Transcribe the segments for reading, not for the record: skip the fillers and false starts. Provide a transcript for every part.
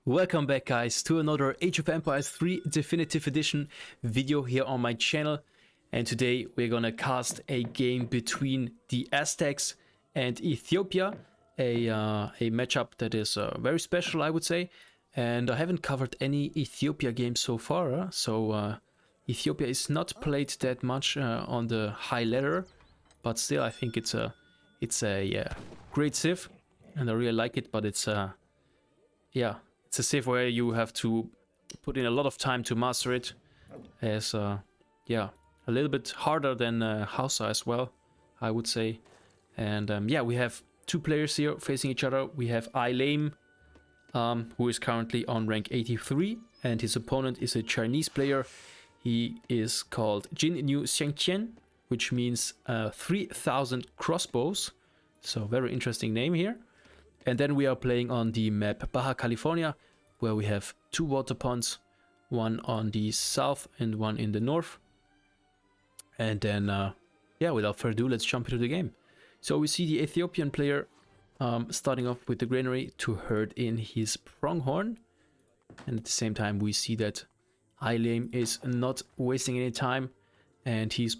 Welcome back, guys, to another Age of Empires 3 Definitive Edition video here on my channel. And today we're gonna cast a game between the Aztecs and Ethiopia, a matchup that is very special, I would say. And I haven't covered any Ethiopia games so far, so Ethiopia is not played that much on the high ladder, but still I think it's a great civ, and I really like it. But it's it's a civ where you have to put in a lot of time to master it, as a little bit harder than Hausa as well, I would say. And we have two players here facing each other. We have ILame, who is currently on rank 83, and his opponent is a Chinese player. He is called劲弩三千, which means 3,000 crossbows. So very interesting name here. And then we are playing on the map Baja California, where we have two water ponds, one on the south and one in the north. And then, without further ado, let's jump into the game. So we see the Ethiopian player starting off with the granary to herd in his pronghorn. And at the same time, we see that ILame is not wasting any time, and he's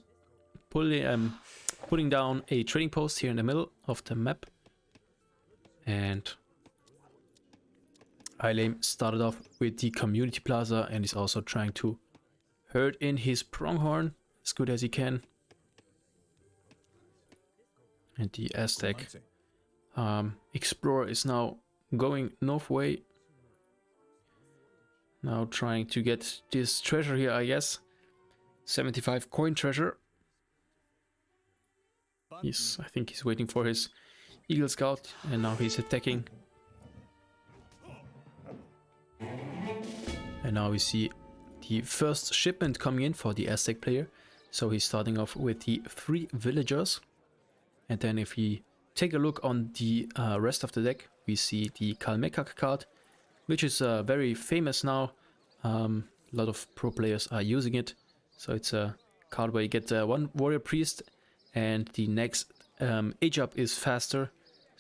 putting down a trading post here in the middle of the map. And ILame started off with the community plaza and is also trying to herd in his pronghorn as good as he can. And the Aztec explorer is now going north way. Now trying to get this treasure here, I guess. 75 coin treasure. I think he's waiting for his Eagle Scout, and now he's attacking. And now we see the first shipment coming in for the Aztec player. So he's starting off with the 3 villagers. And then if we take a look on the rest of the deck, we see the Kalmekak card, which is very famous now. A lot of pro players are using it. So it's a card where you get one warrior priest, and the next age up is faster.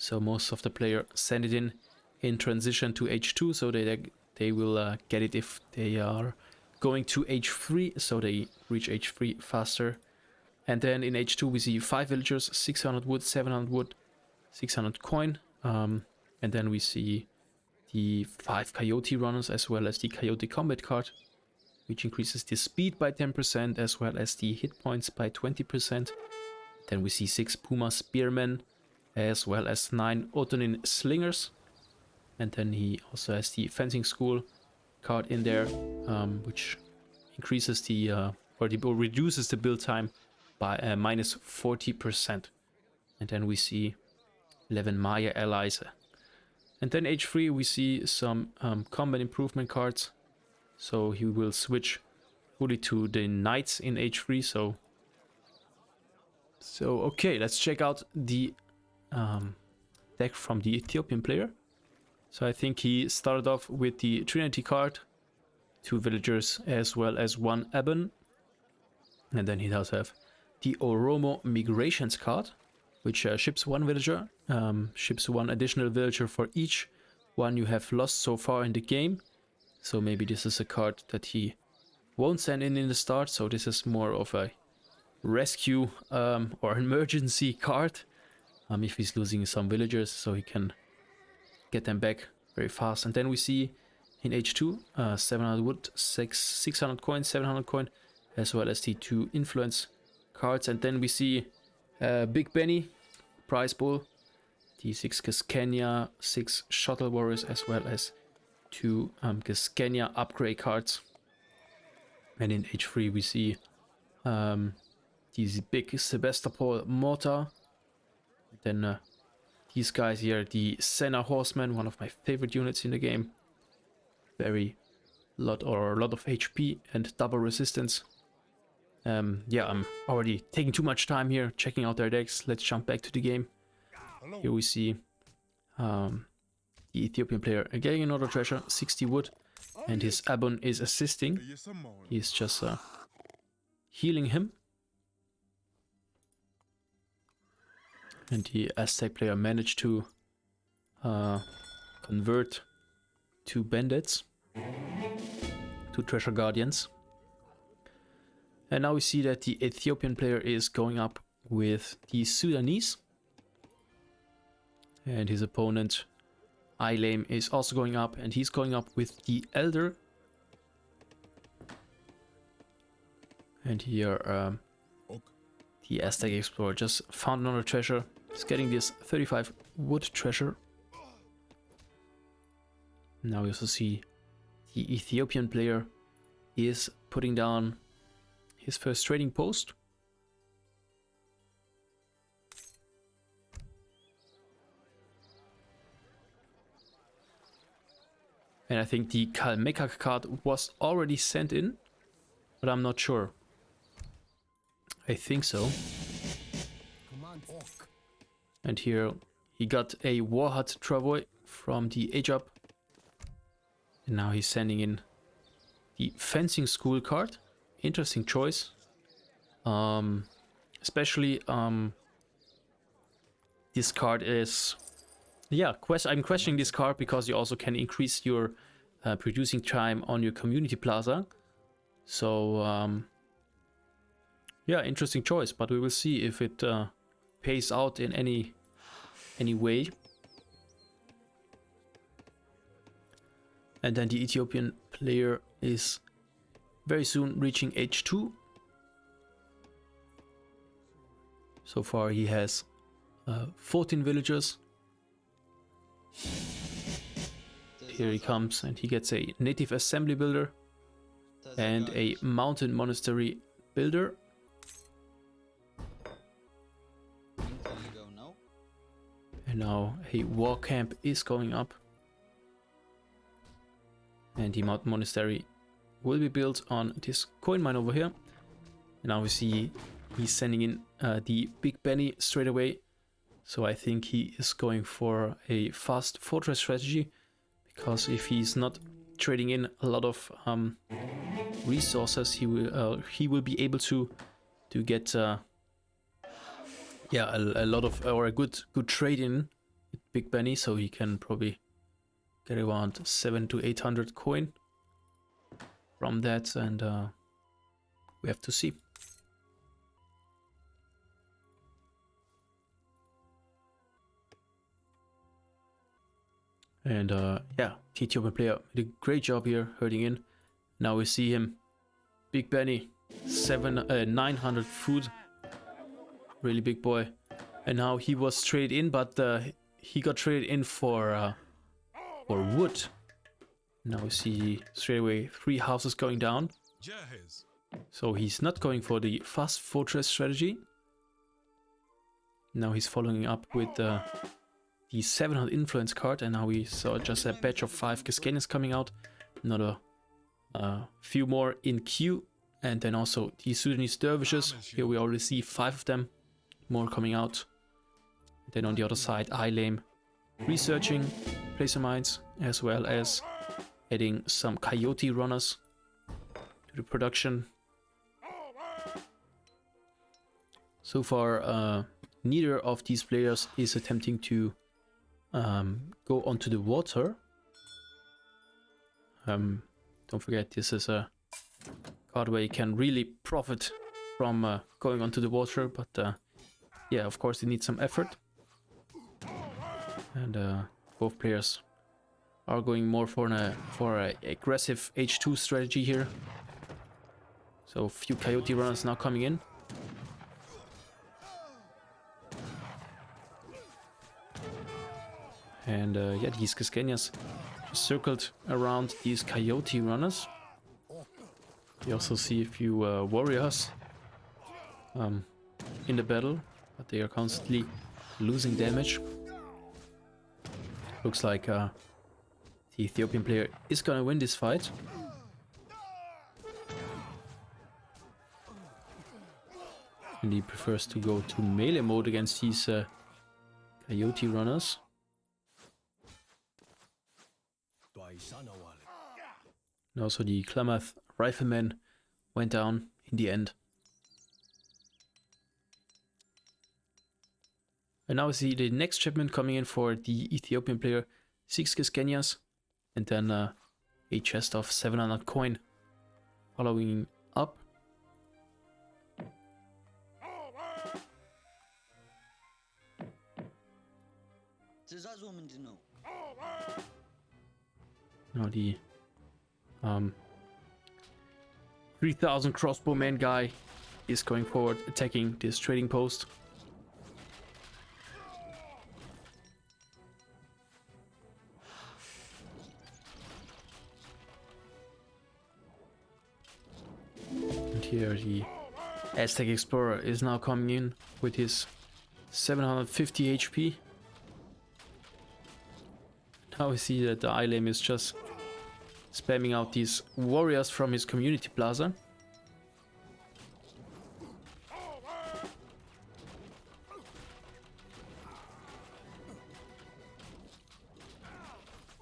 So most of the player send it in transition to H2, so they will get it if they are going to H3, so they reach H3 faster. And then in H2 we see 5 villagers, 600 wood, 700 wood, 600 coin. And then we see the 5 coyote runners as well as the coyote combat card, which increases the speed by 10% as well as the hit points by 20%. Then we see 6 puma spearmen as well as 9 Otonin slingers. And then he also has the fencing school card in there, which increases the reduces the build time by minus 40%. And then we see 11 Maya allies. And then H3 we see some combat improvement cards. So he will switch fully to the knights in H3. So okay, let's check out the deck from the Ethiopian player. So I think he started off with the Trinity card, 2 villagers as well as 1 Ebon. And then he does have the Oromo Migrations card, which ships 1 villager, ships 1 additional villager for each one you have lost so far in the game. So maybe this is a card that he won't send in the start, so this is more of a rescue or emergency card if he's losing some villagers, so he can get them back very fast. And then we see in H2 700 wood, 600 coin, 700 coin, as well as the 2 influence cards. And then we see Big Benny prize pool, the 6 Cascania, 6 shuttle warriors, as well as 2 Cascania upgrade cards. And in H3 we see these big Sebastopol mortar. Then these guys here, the Senna Horsemen, one of my favorite units in the game. A lot of HP and double resistance. I'm already taking too much time here checking out their decks. Let's jump back to the game. Here we see the Ethiopian player getting another treasure, 60 wood, and his Abon is assisting. He's just healing him. And the Aztec player managed to convert 2 bandits, 2 treasure guardians. And now we see that the Ethiopian player is going up with the Sudanese. And his opponent, ILame, is also going up, and he's going up with the Elder. And here the Aztec Explorer just found another treasure. He's getting this 35 wood treasure. Now we also see the Ethiopian player is putting down his first trading post. And I think the Kalmekak card was already sent in, but I'm not sure. I think so. And here he got a Warhut Travoy from the Age Up. And now he's sending in the Fencing School card. Interesting choice. Especially this card is... Yeah, I'm questioning this card because you also can increase your producing time on your community plaza. So, yeah, interesting choice, but we will see if it pays out in any way. And then the Ethiopian player is very soon reaching age 2. So far he has 14 villagers. Here he comes, and he gets a native assembly builder and a mountain monastery builder. And now a war camp is going up. And the mountain monastery will be built on this coin mine over here. And now we see he's sending in the Big Benny straight away. So I think he is going for a fast fortress strategy, because if he's not trading in a lot of resources, he will be able to get yeah, a lot of, or a good trade in with Big Benny. So he can probably get around 700 to 800 coin from that, and we have to see. And yeah, the Ethiopian player did a great job here herding in. Now we see him, Big Benny, 900 food, really big boy. And now he was traded in, but he got traded in for wood. Now we see straight away 3 houses going down. So he's not going for the fast fortress strategy. Now he's following up with the 700 influence card, and now we saw just a batch of 5 Cascanians coming out. Another few more in queue, and then also the Sudanese dervishes. Here we already see 5 of them, more coming out. Then on the other side, ILame researching placer mines, as well as adding some coyote runners to the production. So far, neither of these players is attempting to go onto the water. Don't forget, this is a card where you can really profit from going onto the water, but yeah, of course, it needs some effort. And both players are going more for an aggressive H2 strategy here. So a few coyote runners now coming in. And yeah, these Cascanias circled around these coyote runners. You also see a few warriors in the battle, but they are constantly losing damage. Looks like the Ethiopian player is gonna win this fight. And he prefers to go to melee mode against these coyote runners. And also the Klamath rifleman went down in the end. And now we see the next shipment coming in for the Ethiopian player, 6 Cascanias. and then a chest of 700 coin following up. Now the 3000 crossbowman guy is going forward, attacking this trading post. And here the Aztec Explorer is now coming in with his 750 HP. Now we see that the ILame is just spamming out these warriors from his community plaza.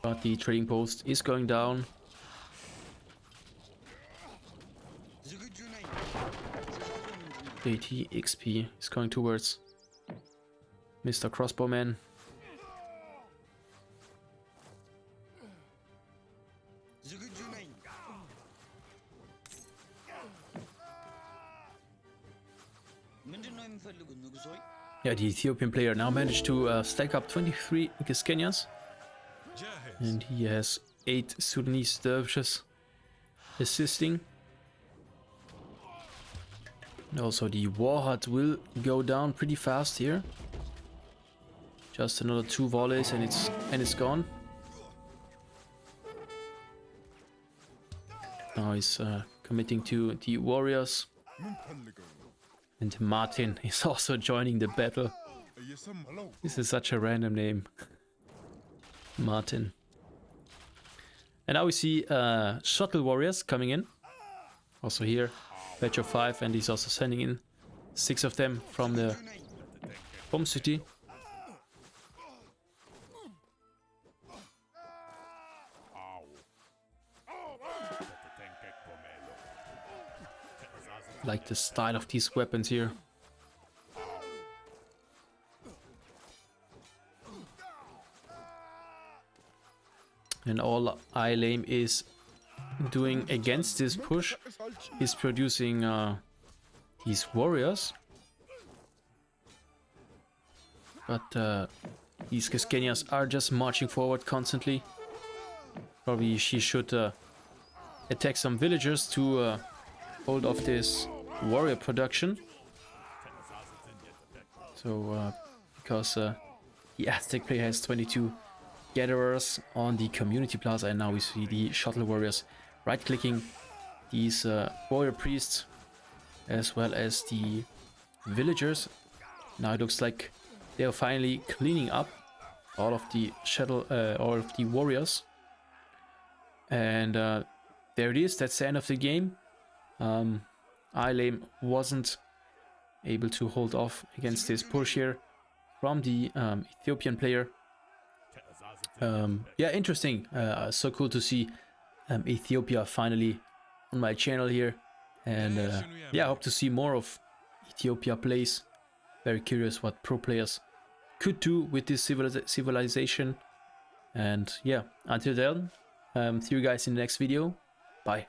But the trading post is going down. AT XP is going towards Mr. Crossbowman. Yeah, the Ethiopian player now managed to stack up 23 Giskenyas, and he has 8 Sudanese dervishes assisting. And also the war hut will go down pretty fast here. Just another 2 volleys and it's gone. Now he's committing to the warriors. And Martin is also joining the battle. This is such a random name. Martin. And now we see shuttle warriors coming in. Also here, batch of 5, and he's also sending in 6 of them from the home city. Like the style of these weapons here. And all ILame is doing against this push is producing these warriors. But these Giskenyas are just marching forward constantly. Probably she should attack some villagers to hold off this warrior production. So because the Aztec player has 22 gatherers on the community plaza, and now we see the shuttle warriors right clicking these warrior priests as well as the villagers. Now it looks like they are finally cleaning up all of the all of the warriors, and there it is. That's the end of the game. ILame wasn't able to hold off against this push here from the Ethiopian player. Yeah, interesting. So cool to see Ethiopia finally on my channel here, and yeah, I hope to see more of Ethiopia plays. Very curious what pro players could do with this civilization. And yeah, until then, see you guys in the next video. Bye.